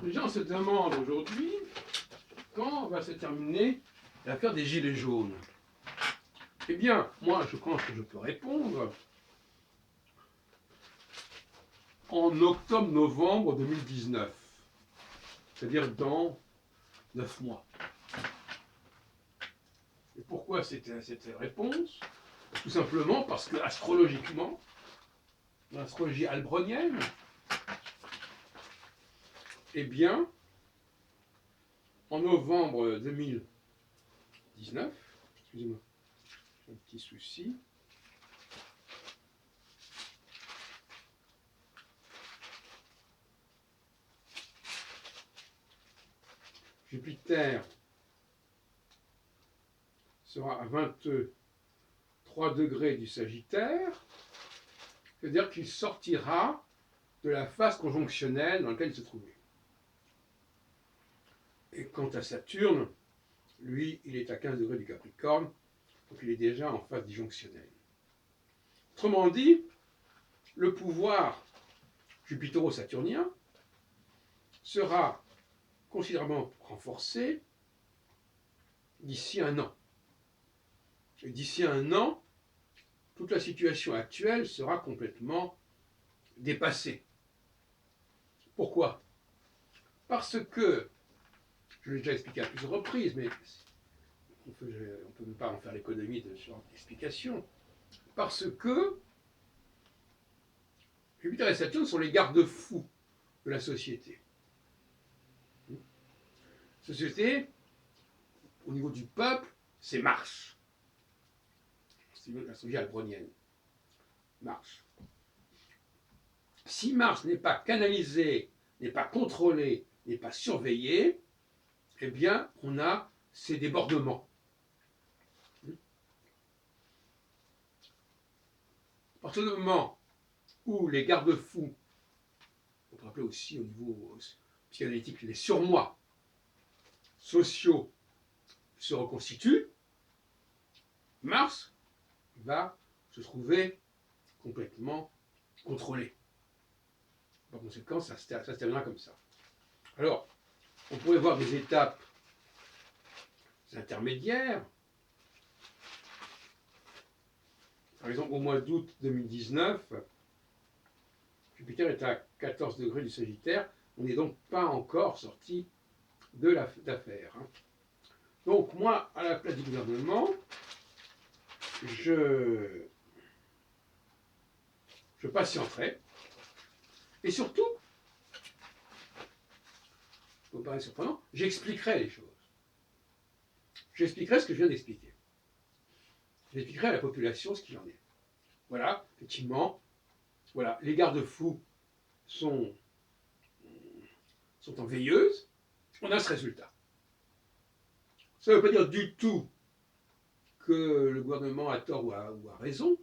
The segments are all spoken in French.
Les gens se demandent aujourd'hui quand va se terminer l'affaire des Gilets jaunes. Eh bien, moi, je pense que je peux répondre en octobre-novembre 2019, c'est-à-dire dans 9 mois. Et pourquoi cette réponse? Tout simplement parce que astrologiquement, dans l'astrologie albronienne, eh bien, en novembre 2019, excusez-moi, j'ai un petit souci. Jupiter sera à 23 degrés du Sagittaire, c'est-à-dire qu'il sortira de la phase conjonctionnelle dans laquelle il se trouvait. Et quant à Saturne, lui, il est à 15 degrés du Capricorne, donc il est déjà en phase disjonctionnelle. Autrement dit, le pouvoir jupitero-saturnien sera considérablement renforcé d'ici un an. Et d'ici un an, toute la situation actuelle sera complètement dépassée. Pourquoi? Parce que, je l'ai déjà expliqué à plusieurs reprises, mais on ne peut pas en faire l'économie de ce genre d'explication, parce que Jupiter et Saturne sont les garde-fous de la société. Société, au niveau du peuple, c'est Mars. C'est l'astrologie albronienne. Mars. Si Mars n'est pas canalisé, n'est pas contrôlé, n'est pas surveillé, eh bien, on a ces débordements. À partir du moment où les garde-fous, on peut appeler aussi au niveau psychanalytique les surmoi sociaux, se reconstituent, Mars va se trouver complètement contrôlé. Par conséquent, ça se terminera comme ça. Alors, on pourrait voir des étapes intermédiaires. Par exemple, au mois d'août 2019, Jupiter est à 14 degrés du Sagittaire. On n'est donc pas encore sorti de l'affaire. Donc, moi, à la place du gouvernement, je patienterai. Et surtout, ça me paraît surprenant, j'expliquerai les choses. J'expliquerai ce que je viens d'expliquer. J'expliquerai à la population ce qu'il en est. Voilà, effectivement, voilà, les garde-fous sont en veilleuse, on a ce résultat. Ça ne veut pas dire du tout que le gouvernement a tort ou a raison.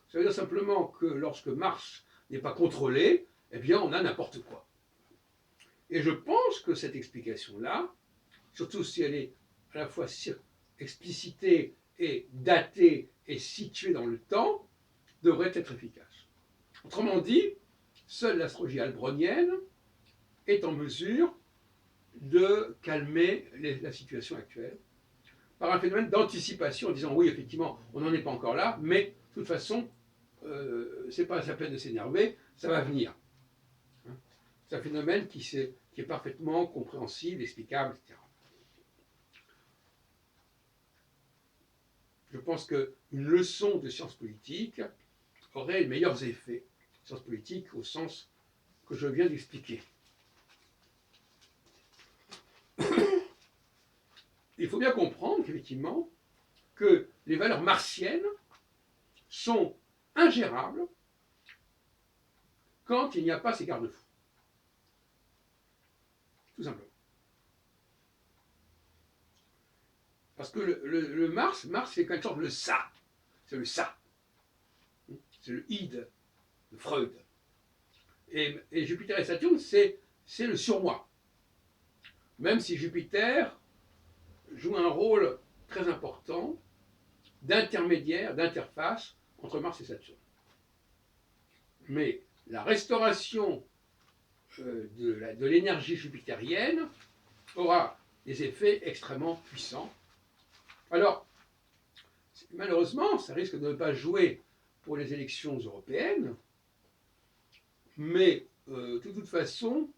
Ça veut dire simplement que lorsque Mars n'est pas contrôlé, eh bien on a n'importe quoi. Et je pense que cette explication-là, surtout si elle est à la fois explicitée et datée et située dans le temps, devrait être efficace. Autrement dit, seule l'astrologie albronienne est en mesure de calmer la situation actuelle par un phénomène d'anticipation en disant oui, effectivement, on n'en est pas encore là, mais de toute façon, c'est pas la peine de s'énerver, ça va venir. C'est un phénomène qui est parfaitement compréhensible, explicable, etc. Je pense qu'une leçon de sciences politiques aurait les meilleurs effets. Sciences politiques au sens que je viens d'expliquer. Il faut bien comprendre qu'effectivement, que les valeurs martiennes sont ingérables quand il n'y a pas ces garde-fous. Tout simplement. Parce que le Mars, c'est quelque chose de ça. C'est le ça. C'est le id de Freud. Et Jupiter et Saturne, c'est le surmoi. Même si Jupiter joue un rôle très important d'intermédiaire, d'interface entre Mars et Saturne. Mais la restauration de l'énergie jupitérienne aura des effets extrêmement puissants. Alors, malheureusement, ça risque de ne pas jouer pour les élections européennes, mais de toute façon,